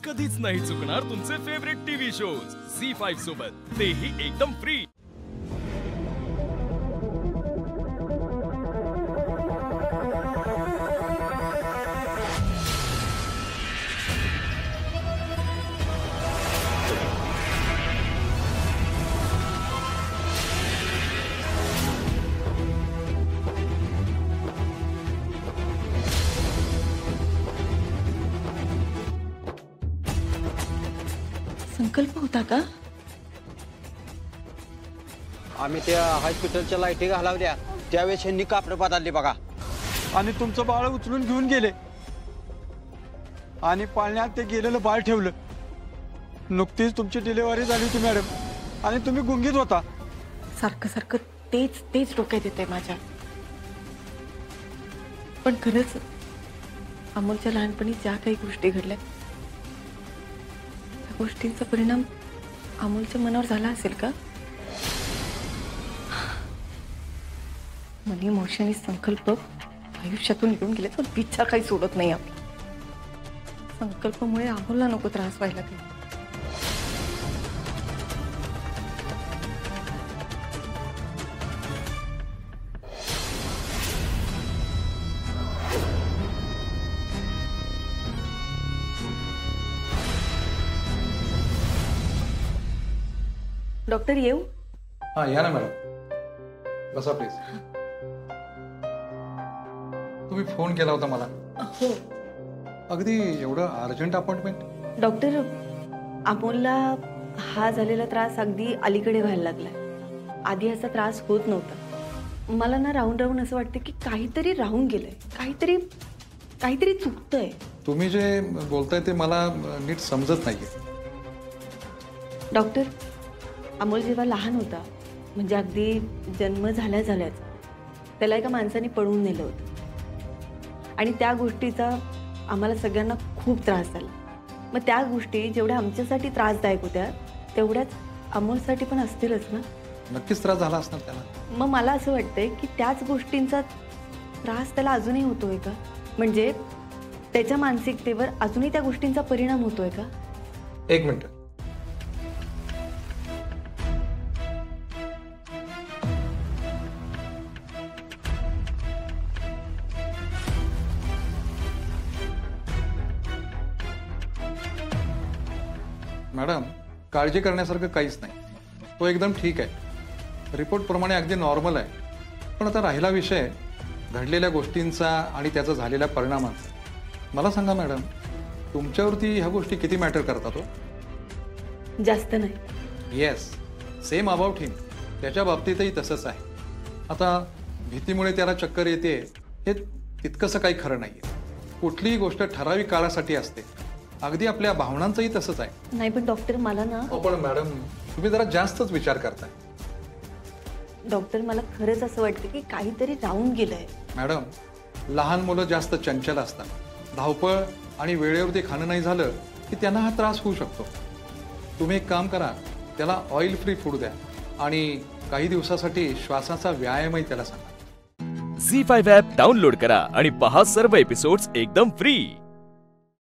कधीच नाही चुकणार तुमचे फेवरेट टीव्ही शोज झी5 सोबत, तेही एकदम फ्री। संकल्प होता का? आम्ही त्या हॉस्पिटलच्या लाईटी घालावल्या त्यावेळेस ह्यांनी कापड बदलली बघा, आणि तुमचं बाळ उचलून घेऊन गेले आणि पाळण्यात ते गेलेलं बाळ ठेवलं। नुकतीच तुमची डिलिव्हरी झाली होती मॅडम, आणि तुम्ही गुंगीत होता। सारखं सारखं तेच तेच डोक्यात येते माझ्या। पण खरंच अमोलच्या लहानपणी ज्या काही गोष्टी घडल्या त्या गोष्टींचा परिणाम अमोलच्या मनावर झाला असेल का? मनी मोशनी संकल्प आयुष्यातून निघून गेले तर पिच्छा काही सोडत नाही आपला। संकल्पामुळे अमोलला नको त्रास व्हायला लागला। डॉक्टर येऊ? हाँ या ना मॅडम, बसा प्लीज। तुम्ही फोन केला होता मला? हो। अगदी एवढं अर्जंट अपॉइंटमेंट? डॉक्टर, अमोलला हा झालेला त्रास अगदी अलीकडे व्हायला लागलाय। आधी असा त्रास होत नव्हता। मला ना राहून राहून असं वाटतं की काहीतरी राहून गेलंय, काहीतरी चुकतंय। तुम्ही जे बोलताय ते मला नीट समजत नाहीये। डॉक्टर, अमोल जेव्हा लहान होता, म्हणजे अगदी जन्म झाल्याच त्याला एका माणसाने पळवून नेलं होतं, आणि त्या गोष्टीचा आम्हाला सगळ्यांना खूप त्रास झाला। मग त्या गोष्टी जेवढ्या आमच्यासाठी त्रासदायक होत्या तेवढ्याच अमोलसाठी पण असतीलच ना? नक्कीच त्रास झाला असणार त्याला। मग मला असं वाटतंय की त्याच गोष्टींचा त्रास त्याला अजूनही होतोय का? म्हणजे त्याच्या मानसिकतेवर अजूनही त्या गोष्टींचा परिणाम होतोय का? एक मिनिट। मॅडम, काळजी करण्यासारखं काहीच नाही, तो एकदम ठीक आहे। रिपोर्ट प्रमाणे अगदी नॉर्मल आहे। पण आता राहिला विषय घडलेल्या गोष्टींचा आणि त्याचा झालेल्या परिणामांचा। मला सांगा मॅडम, तुमच्यावरती ह्या गोष्टी किती मॅटर करतात? हो जास्त नाही। येस, सेम अबाउट हिम। त्याच्या बाबतीतही तसंच आहे। आता भीतीमुळे त्याला चक्कर येते हे तितकंसं काही खरं नाहीये। कुठलीही गोष्ट ठराविक काळासाठी असते। अगदी आपल्या भावनांचंही तसंच आहे। नाही पण डॉक्टर, मला ना पण मॅडम, तुम्ही जरा जास्तच विचार करताय। डॉक्टर, मला खरंच असं वाटतं की काहीतरी राहून गेलंय। मॅडम, लहान मुलं जास्त चंचल असतात। धावपळ आणि वेळेवरती खाणं नाही झालं की त्यांना हा त्रास होऊ शकतो। तुम्ही एक काम करा, त्याला ऑइल फ्री फूड द्या आणि काही दिवसासाठी श्वासाचा व्यायामही त्याला सांगा। झी5 ॲप डाउनलोड करा आणि पहा सर्व एपिसोड्स एकदम फ्री।